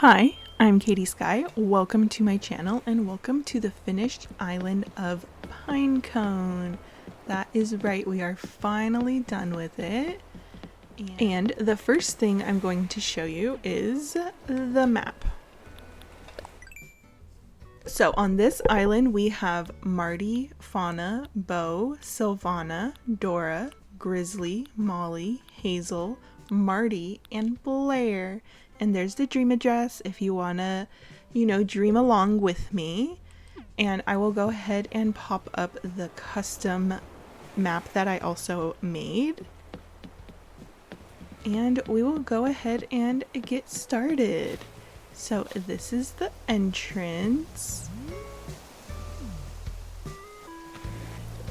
Hi, I'm Katie Sky. Welcome to my channel and welcome to the finished island of Pinecone. That is right, we are finally done with it. And the first thing I'm going to show you is the map. So on this island we have Marty, Fauna, Bo, Sylvana, Dora, Grizzly, Molly, Hazel, Marty, and Blair. And there's the dream address if you wanna, dream along with me. And I will go ahead and pop up the custom map that I also made. And we will go ahead and get started. So this is the entrance.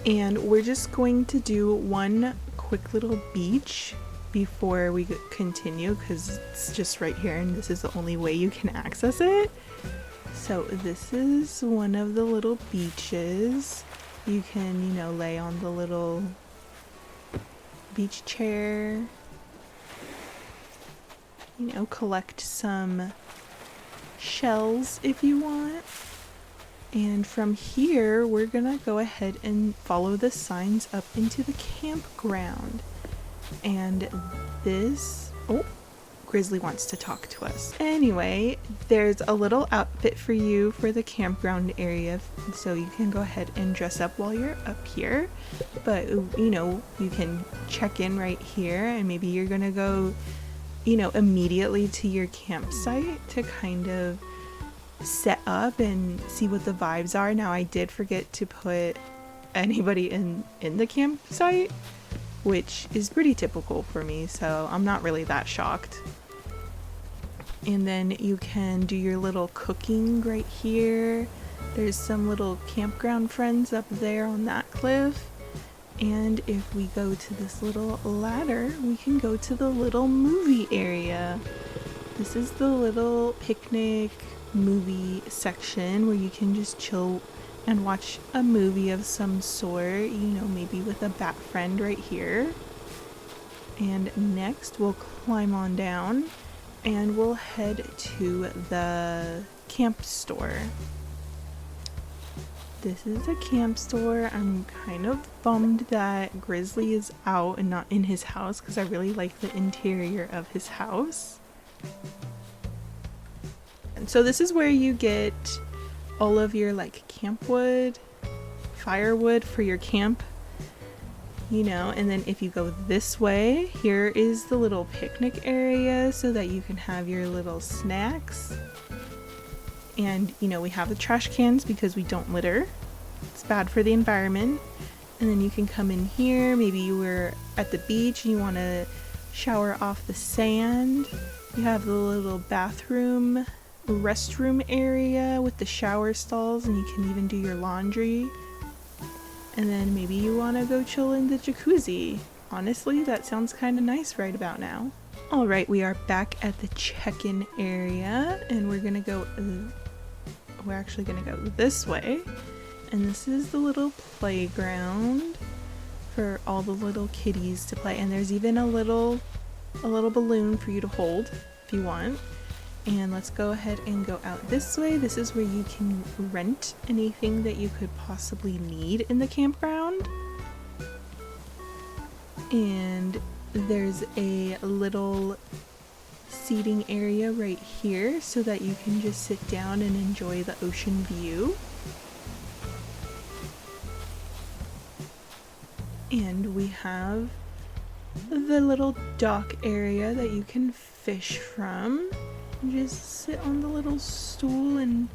And we're just going to do one quick little beach before we continue because it's just right here and this is the only way you can access it. So this is one of the little beaches. You can, lay on the little beach chair, collect some shells if you want. And from here we're gonna go ahead and follow the signs up into the campground. And this, Grizzly wants to talk to us. Anyway, there's a little outfit for you for the campground area, so you can go ahead and dress up while you're up here. But you can check in right here, and maybe you're gonna go immediately to your campsite to kind of set up and see what the vibes are. Now I did forget to put anybody in the campsite, which is pretty typical for me, so I'm not really that shocked. And then you can do your little cooking right here. There's some little campground friends up there on that cliff. And if we go to this little ladder, we can go to the little movie area. This is the little picnic movie section where you can just chill and watch a movie of some sort, maybe with a bat friend right here. And next we'll climb on down and we'll head to the camp store. This is a camp store. I'm kind of bummed that Grizzly is out and not in his house because I really like the interior of his house. And so this is where you get all of your camp wood, firewood for your camp, and then if you go this way, here is the little picnic area so that you can have your little snacks. And we have the trash cans because we don't litter. It's bad for the environment. And then you can come in here, maybe you were at the beach and you want to shower off the sand. You have the little bathroom restroom area with the shower stalls, and you can even do your laundry. And then maybe you want to go chill in the jacuzzi. Honestly, that sounds kind of nice right about now. Alright, we are back at the check-in area and we're actually gonna go this way. And this is the little playground for all the little kitties to play, and there's even a little balloon for you to hold if you want. And let's go ahead and go out this way. This is where you can rent anything that you could possibly need in the campground. And there's a little seating area right here so that you can just sit down and enjoy the ocean view. And we have the little dock area that you can fish from. Just sit on the little stool and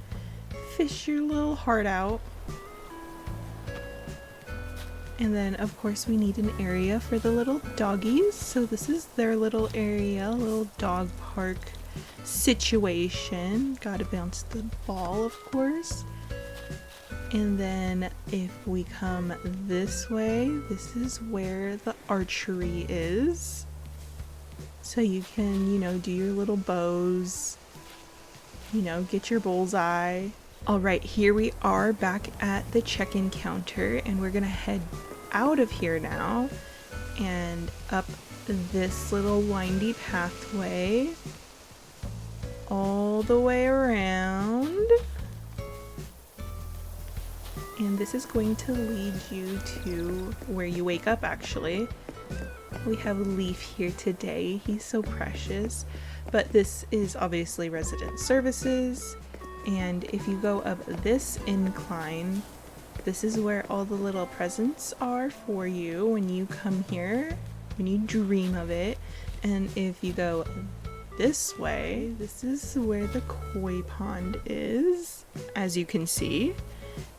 fish your little heart out. And then of course we need an area for the little doggies, so this is their little area, little dog park situation. Gotta bounce the ball, of course. And then if we come this way, this is where the archery is. So you can, do your little bows, get your bullseye. Alright, here we are back at the check-in counter, and we're gonna head out of here now and up this little windy pathway all the way around. And this is going to lead you to where you wake up, actually. We have Leaf here today. He's so precious. But this is obviously resident services. And if you go up this incline, this is where all the little presents are for you when you come here, when you dream of it. And if you go this way, this is where the koi pond is, as you can see.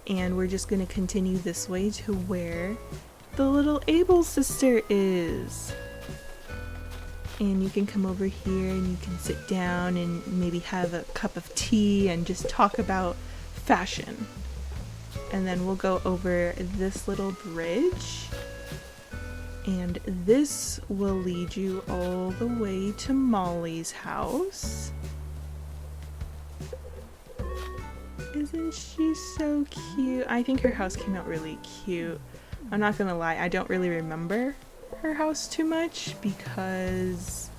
And we're just going to continue this way to where the little Abel sister is. And you can come over here and you can sit down and maybe have a cup of tea and just talk about fashion. And then we'll go over this little bridge. And this will lead you all the way to Molly's house. Isn't she so cute? I think her house came out really cute. I'm not gonna lie, I don't really remember her house too much because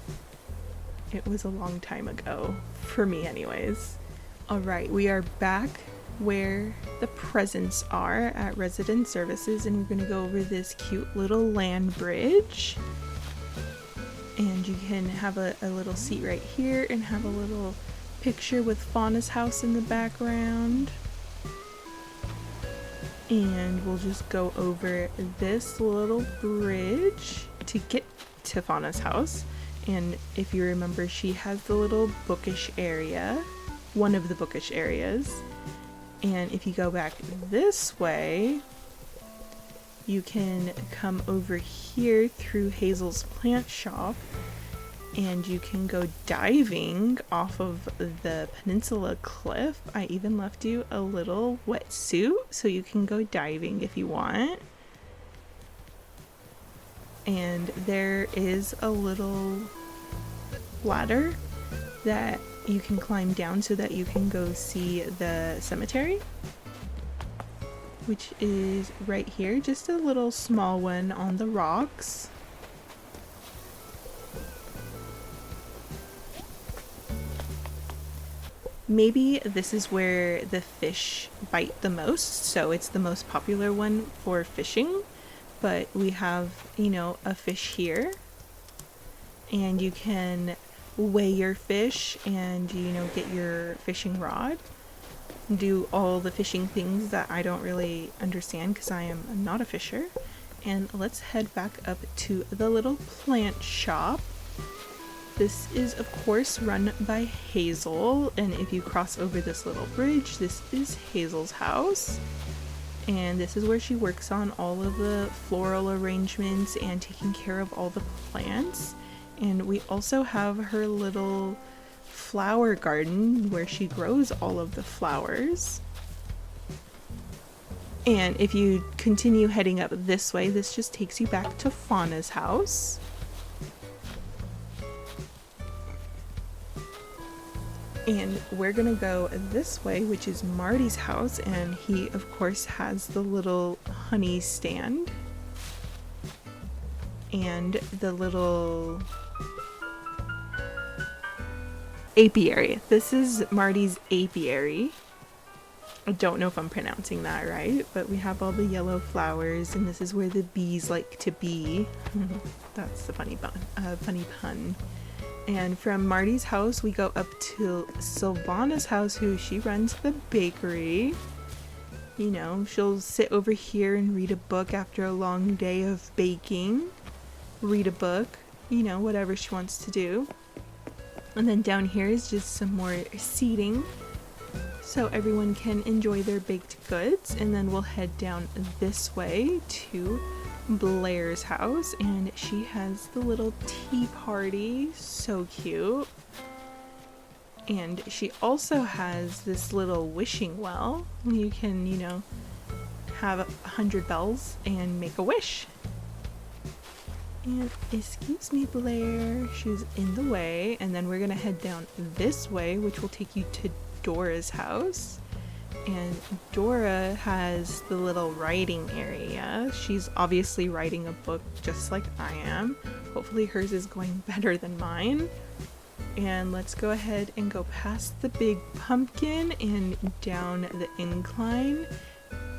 it was a long time ago, for me anyways. Alright, we are back where the presents are at Resident Services, and we're gonna go over this cute little land bridge. And you can have a little seat right here and have a little picture with Fauna's house in the background. And we'll just go over this little bridge to get to Fauna's house. And if you remember, she has the little bookish area, one of the bookish areas. And if you go back this way, you can come over here through Hazel's plant shop, and you can go diving off of the peninsula cliff. I even left you a little wetsuit so you can go diving if you want. And there is a little ladder that you can climb down so that you can go see the cemetery, which is right here, just a little small one on the rocks. Maybe this is where the fish bite the most, so it's the most popular one for fishing. But we have, you know, a fish here, and you can weigh your fish and, you know, get your fishing rod, do all the fishing things that I don't really understand because I am not a fisher. And let's head back up to the little plant shop. This is of course run by Hazel, and if you cross over this little bridge, this is Hazel's house. And this is where she works on all of the floral arrangements and taking care of all the plants. And we also have her little flower garden where she grows all of the flowers. And if you continue heading up this way, this just takes you back to Fauna's house. And we're gonna go this way, which is Marty's house, and he of course has the little honey stand and the little apiary. This is Marty's apiary. I don't know if I'm pronouncing that right, but we have all the yellow flowers, and this is where the bees like to be. That's the funny pun. And from Marty's house, we go up to Sylvana's house, who she runs the bakery. You know, she'll sit over here and read a book after a long day of baking. Read a book, you know, whatever she wants to do. And then down here is just some more seating so everyone can enjoy their baked goods. And then we'll head down this way to Blair's house, and she has the little tea party, so cute. And she also has this little wishing well. You can, you know, have 100 bells and make a wish. And excuse me, Blair, she's in the way. And then we're gonna head down this way, which will take you to Dora's house. And Dora has the little writing area. She's obviously writing a book just like I am. Hopefully hers is going better than mine. and let's go ahead and go past the big pumpkin and down the incline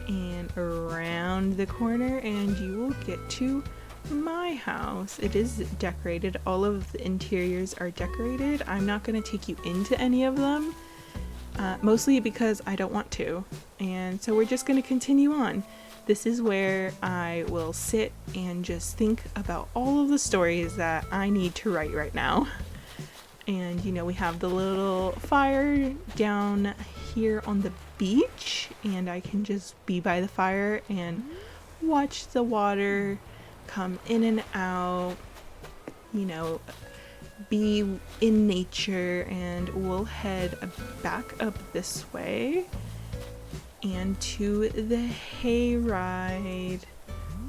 and around the corner, and you will get to my house. It is decorated. All of the interiors are decorated. I'm not going to take you into any of them, mostly because I don't want to. And so we're just going to continue on. This is where I will sit and just think about all of the stories that I need to write right now. And you know, we have the little fire down here on the beach, and I can just be by the fire and watch the water come in and out, you know, be in nature. And we'll head back up this way and to the hayride.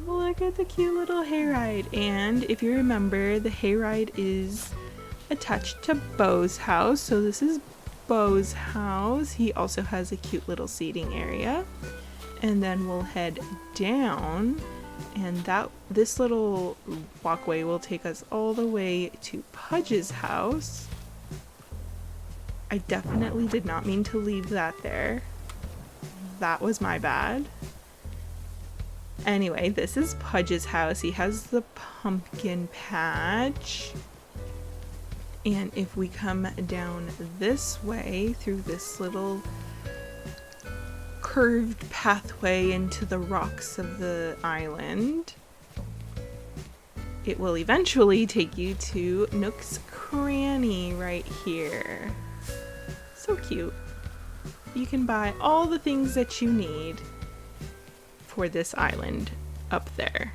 Look at the cute little hayride. And if you remember, the hayride is attached to Bo's house, so this is Bo's house. He also has a cute little seating area. And then we'll head down, and this little walkway will take us all the way to Pudge's house. I definitely did not mean to leave that there. That was my bad. Anyway, this is Pudge's house. He has the pumpkin patch. And if we come down this way through this little curved pathway into the rocks of the island, it will eventually take you to Nook's Cranny right here. So cute. You can buy all the things that you need for this island up there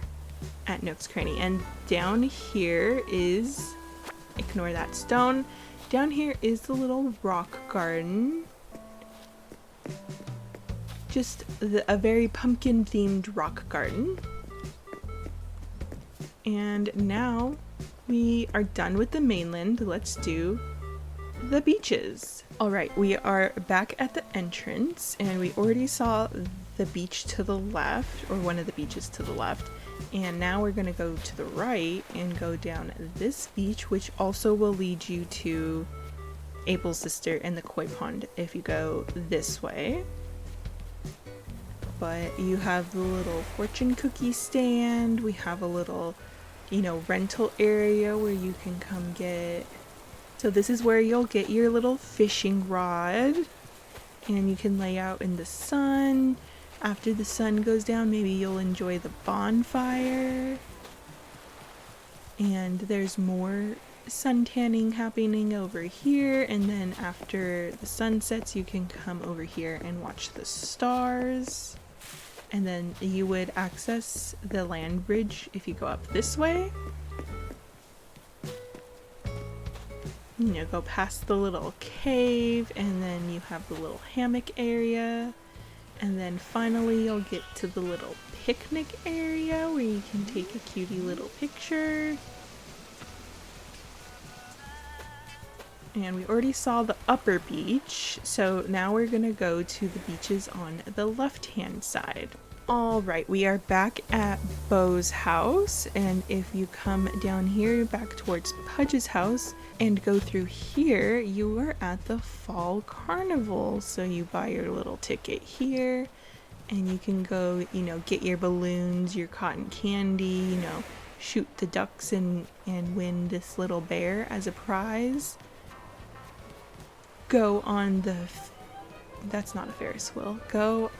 at Nook's Cranny. And down here is, ignore that stone, down here is the little rock garden. Just a very pumpkin themed rock garden. And now we are done with the mainland. Let's do the beaches. Alright, we are back at the entrance, and we already saw the beach to the left, or one of the beaches to the left. And now we're going to go to the right and go down this beach, which also will lead you to Abel's sister and the koi pond if you go this way. But you have the little fortune cookie stand. We have a little, you know, rental area where you can come get. So this is where you'll get your little fishing rod, and you can lay out in the sun. After the sun goes down, maybe you'll enjoy the bonfire. And there's more sun tanning happening over here. And then after the sun sets, you can come over here and watch the stars. And then you would access the land bridge if you go up this way. You know, go past the little cave, and then you have the little hammock area. And then finally you'll get to the little picnic area where you can take a cutie little picture. And we already saw the upper beach, so now we're gonna go to the beaches on the left-hand side. Alright, we are back at Bo's house, and if you come down here back towards Pudge's house and go through here, you are at the fall carnival. So you buy your little ticket here, and you can go, you know, get your balloons, your cotton candy, you know, shoot the ducks and win this little bear as a prize. Go on the, that's not a Ferris wheel, go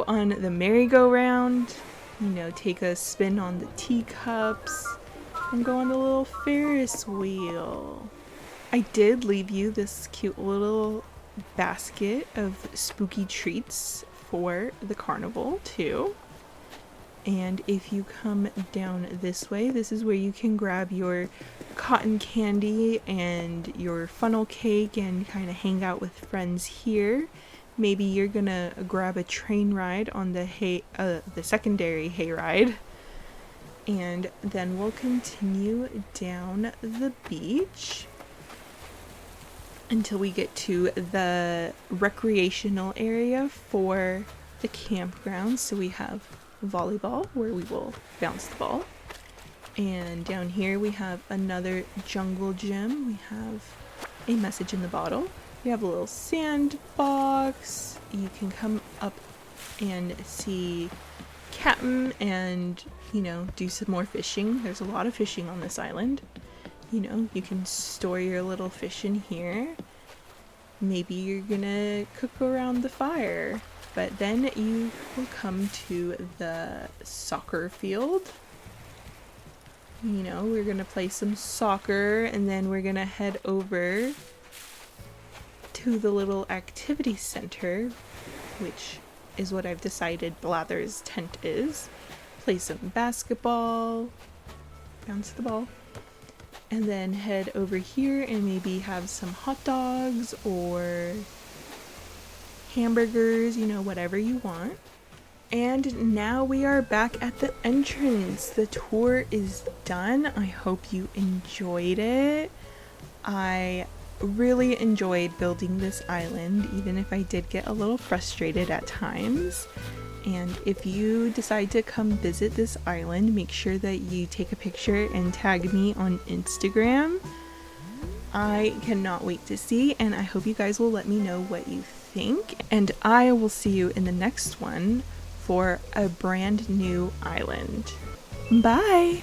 on the merry-go-round, you know, take a spin on the teacups, and go on the little Ferris wheel. I did leave you this cute little basket of spooky treats for the carnival too. And if you come down this way, this is where you can grab your cotton candy and your funnel cake and kind of hang out with friends here. Maybe you're gonna grab a train ride on the secondary hayride. And then we'll continue down the beach until we get to the recreational area for the campground. So we have volleyball where we will bounce the ball. And down here we have another jungle gym. We have a message in the bottle. We have a little sandbox. You can come up and see Captain and, you know, do some more fishing. There's a lot of fishing on this island. You know, you can store your little fish in here. Maybe you're gonna cook around the fire. But then you will come to the soccer field. You know, we're gonna play some soccer and then we're gonna head over to the little activity center, which is what I've decided Blather's tent is. Play some basketball, bounce the ball, and then head over here and maybe have some hot dogs or hamburgers, you know, whatever you want. And now we are back at the entrance. The tour is done. I hope you enjoyed it. I really enjoyed building this island, even if I did get a little frustrated at times. And if you decide to come visit this island, make sure that you take a picture and tag me on Instagram. I cannot wait to see, and I hope you guys will let me know what you think. And I will see you in the next one for a brand new island. Bye!